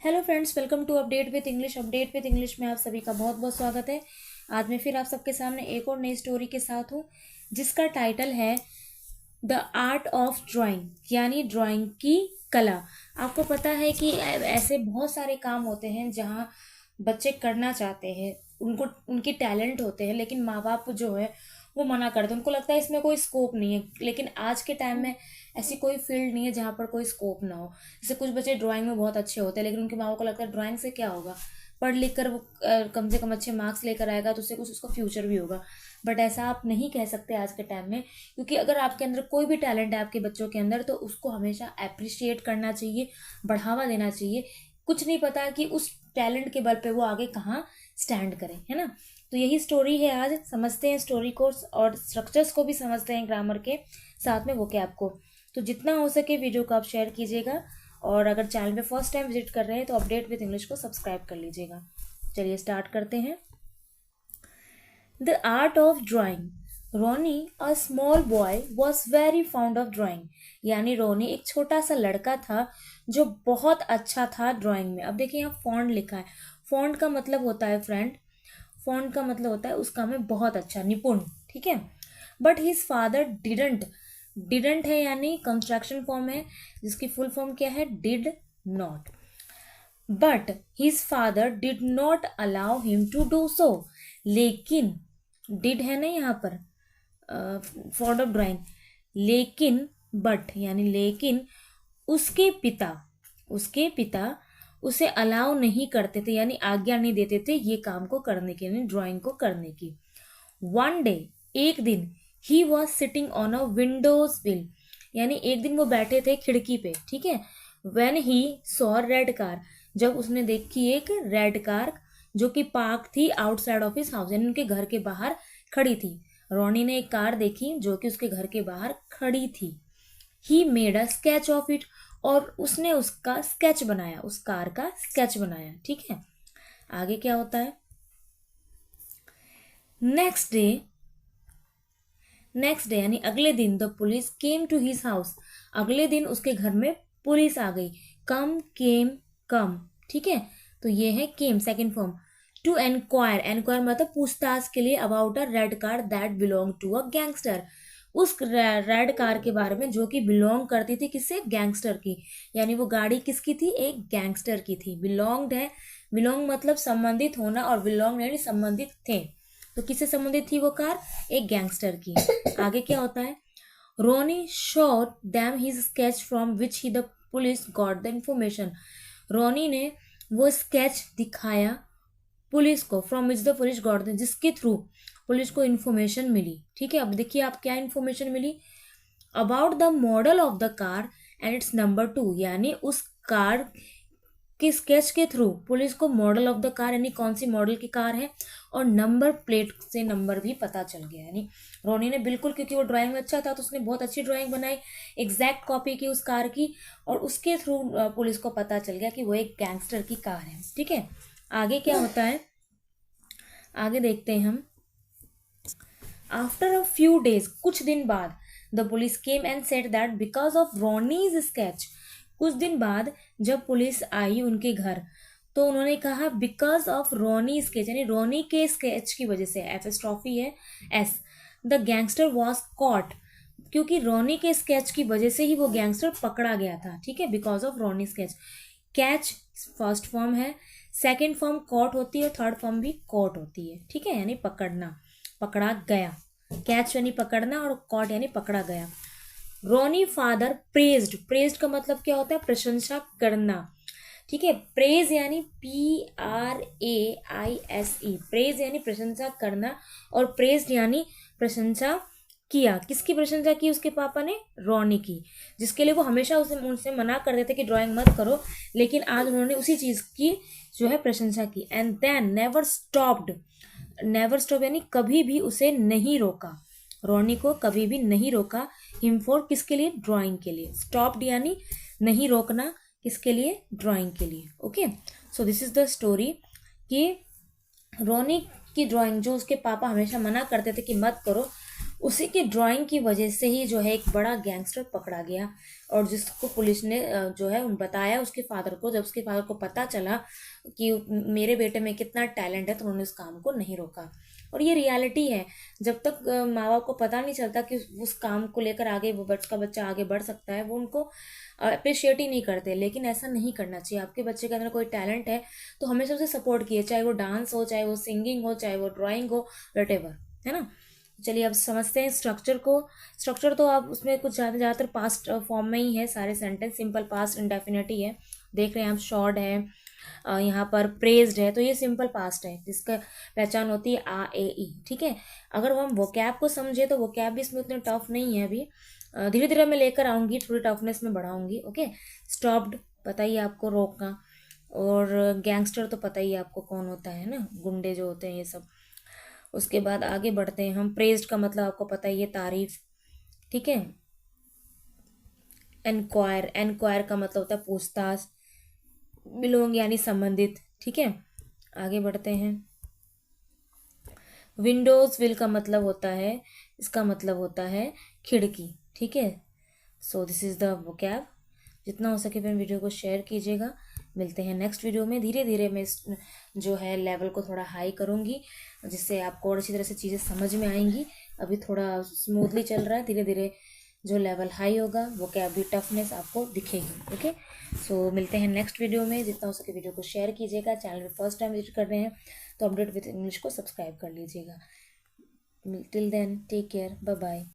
Hello friends, welcome to update with English. Update with English में आप सभी का बहुत बहुत स्वागत है। आज मैं फिर आप सबके सामने एक और नई स्टोरी के साथ हूँ जिसका टाइटल है द आर्ट ऑफ ड्राइंग, यानी ड्राइंग की कला। आपको पता है कि ऐसे बहुत सारे काम होते हैं जहाँ बच्चे करना चाहते हैं, उनको उनके टैलेंट होते हैं, लेकिन माँ बाप जो है वो मना करते हैं। उनको लगता है इसमें कोई स्कोप नहीं है, लेकिन आज के टाइम में ऐसी कोई फील्ड नहीं है जहाँ पर कोई स्कोप ना हो। जैसे कुछ बच्चे ड्राइंग में बहुत अच्छे होते हैं, लेकिन उनके माँ बाप को लगता है ड्राइंग से क्या होगा, पढ़ लिख कर वो कम से कम अच्छे मार्क्स लेकर आएगा तो उससे कुछ उसका फ्यूचर भी होगा। बट ऐसा आप नहीं कह सकते आज के टाइम में, क्योंकि अगर आपके अंदर कोई भी टैलेंट है आपके बच्चों के अंदर, तो उसको हमेशा अप्रिशिएट करना चाहिए, बढ़ावा देना चाहिए। कुछ नहीं पता कि उस टैलेंट के बल पे वो आगे कहाँ स्टैंड करें, है ना। तो यही स्टोरी है, आज समझते हैं स्टोरी को और स्ट्रक्चर्स को भी समझते हैं ग्रामर के साथ में, वो क्या आपको। तो जितना हो सके वीडियो को आप शेयर कीजिएगा, और अगर चैनल पे फर्स्ट टाइम विजिट कर रहे हैं तो अपडेट विद इंग्लिश को सब्सक्राइब कर लीजिएगा। चलिए स्टार्ट करते हैं। The art of drawing. Ronnie a small boy was very fond of drawing, यानी रोनी एक छोटा सा लड़का था जो बहुत अच्छा था ड्राइंग में। अब देखिए यहाँ फॉन्ट लिखा है। फॉन्ट का मतलब होता है फ्रेंड, फॉन्ट का मतलब होता है उस काम में बहुत अच्छा, निपुण, ठीक है। But his father didn't, didn't है यानी कंस्ट्रक्शन फॉर्म है, जिसकी फुल फॉर्म क्या है, did not. But his father did not allow him to do so, लेकिन डिड है ना यहाँ पर फॉर्म ऑफ ड्राइंग, लेकिन बट यानी लेकिन उसके पिता, उसके पिता उसे अलाउ नहीं करते थे, यानी आज्ञा नहीं देते थे ये काम को करने की, यानी ड्राइंग को करने की। वन डे, एक दिन, he was sitting on a Windows will, यानी एक दिन वो बैठे थे खिड़की पे, ठीक है। When he saw red car, जब उसने देखी एक रेड कार जो कि पार्क थी आउटसाइड ऑफ हिज हाउस, यानी उनके घर के बाहर खड़ी थी। रोनी ने एक कार देखी जो कि उसके घर के बाहर खड़ी थी। He made a sketch of it, और उसने उसका स्केच बनाया, उस कार का स्केच बनाया, ठीक है। आगे क्या होता है। नेक्स्ट डे, नेक्स्ट डे यानी अगले दिन, the police came to his house, अगले दिन उसके घर में पुलिस आ गई। कम, केम, कम, ठीक है। तो ये है came second form. To enquire, enquire मतलब पूछताछ के लिए, about a red car that belong to a gangster, उस रेड कार के बारे में जो कि बिलोंग करती थी किससे, गैंगस्टर की, यानी वो गाड़ी किसकी थी, एक गैंगस्टर की थी। बिलोंग्ड है, बिलोंग मतलब संबंधित होना, और बिलोंग यानी संबंधित थे, तो किससे संबंधित थी वो कार, एक गैंगस्टर की। आगे क्या होता है। Ronnie showed them his sketch from which he the police got the information, Ronnie ने वो स्केच दिखाया पुलिस को, from which the police got the, जिसके थ्रू पुलिस को इन्फॉर्मेशन मिली, ठीक है। अब देखिए आप क्या इन्फॉर्मेशन मिली, about the model of the car and its number 2, यानी उस कार के स्केच के थ्रू पुलिस को मॉडल ऑफ द कार यानी कौन सी मॉडल की कार है, और नंबर प्लेट से नंबर भी पता चल गया। यानी रोनी ने बिल्कुल, क्योंकि वो ड्राइंग में अच्छा था तो उसने बहुत अच्छी ड्राइंग बनाई, एग्जैक्ट कॉपी की उस कार की, और उसके थ्रू पुलिस को पता चल गया कि वो एक गैंगस्टर की कार है, ठीक है। आगे क्या होता है, आगे देखते हैं हम। आफ्टर अ फ्यू डेज, कुछ दिन बाद, the police came and said that because of Ronnie's sketch, कुछ दिन बाद जब पुलिस आई उनके घर तो उन्होंने कहा बिकॉज ऑफ रोनी स्केच, यानी रोनी के स्केच की वजह से, एपिस्ट्रॉफी है S, the gangster was caught, क्योंकि रोनी के स्केच की वजह से ही वो गैंगस्टर पकड़ा गया था, ठीक है। Because of Ronnie sketch, catch first form है, सेकेंड फॉर्म कॉट होती है, थर्ड फॉर्म भी कॉट होती है, ठीक है, यानी पकड़ना, पकड़ा गया। कैच यानी पकड़ना और कॉट यानी पकड़ा गया। रोनी फादर प्रेज्ड, प्रेज्ड का मतलब क्या होता है, प्रशंसा करना, ठीक है। प्रेज यानी PRAISE, प्रेज यानी प्रशंसा करना, और प्रेज्ड यानी प्रशंसा किया। किसकी प्रशंसा की, उसके पापा ने, रोनी की, जिसके लिए वो हमेशा उनसे मना कर देते कि ड्राइंग मत करो, लेकिन आज उन्होंने उसी चीज की जो है प्रशंसा की। And then never stopped, never stop यानी कभी भी उसे नहीं रोका, रोनी को कभी भी नहीं रोका। हिम फॉर किसके लिए, ड्राइंग के लिए। स्टॉप्ड यानी नहीं रोकना, किसके लिए, ड्राइंग के लिए। Okay, so this is the story कि रोनी की ड्राइंग जो उसके पापा हमेशा मना करते थे कि मत करो, उसी की ड्राइंग की वजह से ही जो है एक बड़ा गैंगस्टर पकड़ा गया, और जिसको पुलिस ने जो है बताया उसके फादर को। जब उसके फादर को पता चला कि मेरे बेटे में कितना टैलेंट है, तो उन्होंने उस काम को नहीं रोका। और ये रियलिटी है, जब तक माँ बाप को पता नहीं चलता कि उस काम को लेकर आगे वो का बच्चा आगे बढ़ सकता है, वो उनको अप्रिशिएट ही नहीं करते। लेकिन ऐसा नहीं करना चाहिए। आपके बच्चे के अंदर कोई टैलेंट है तो हमेशा उसे सपोर्ट किए, चाहे वो डांस हो, चाहे वो सिंगिंग हो, चाहे वो ड्राइंग हो, वटेवर, है ना। चलिए अब समझते हैं स्ट्रक्चर को। स्ट्रक्चर तो आप उसमें कुछ ज़्यादातर पास्ट फॉर्म में ही है सारे सेंटेंस। सिंपल पास्ट इंडेफिनिट ही है, देख रहे हैं आप। शॉर्ड है, यहाँ पर प्रेज्ड है, तो ये सिंपल पास्ट है जिसका पहचान होती है आ ए ई। ठीक है, अगर वो हम वोकैब को समझे तो वोकैब भी इसमें उतने टफ नहीं है अभी। धीरे धीरे मैं लेकर आऊँगी, थोड़ी टफनेस में बढ़ाऊंगी। ओके, स्टॉप्ड पता ही है आपको, रोकना। और गैंगस्टर तो पता ही है आपको कौन होता है ना, गुंडे जो होते हैं ये सब। उसके बाद आगे बढ़ते हैं हम। प्रेज्ड का मतलब आपको पता ही है, तारीफ। ठीक है, एनक्वायर, एनक्वायर का मतलब होता है पूछताछ। बिलोंग यानी संबंधित। ठीक है, आगे बढ़ते हैं। विंडोज विल का मतलब होता है, इसका मतलब होता है खिड़की। ठीक है, so this is the vocab. जितना हो सके फिर वीडियो को शेयर कीजिएगा। मिलते हैं नेक्स्ट वीडियो में। धीरे धीरे मैं इस जो है लेवल को थोड़ा हाई करूँगी, जिससे आपको और अच्छी तरह से चीज़ें समझ में आएंगी। अभी थोड़ा स्मूथली चल रहा है, धीरे धीरे जो लेवल हाई होगा वो क्या भी टफनेस आपको दिखेगी। ओके, सो मिलते हैं नेक्स्ट वीडियो में। जितना हो सके वीडियो को शेयर कीजिएगा। चैनल में फर्स्ट टाइम विजिट कर रहे हैं तो अपडेट विद इंग्लिश को सब्सक्राइब कर लीजिएगा। Till then take care, bye bye.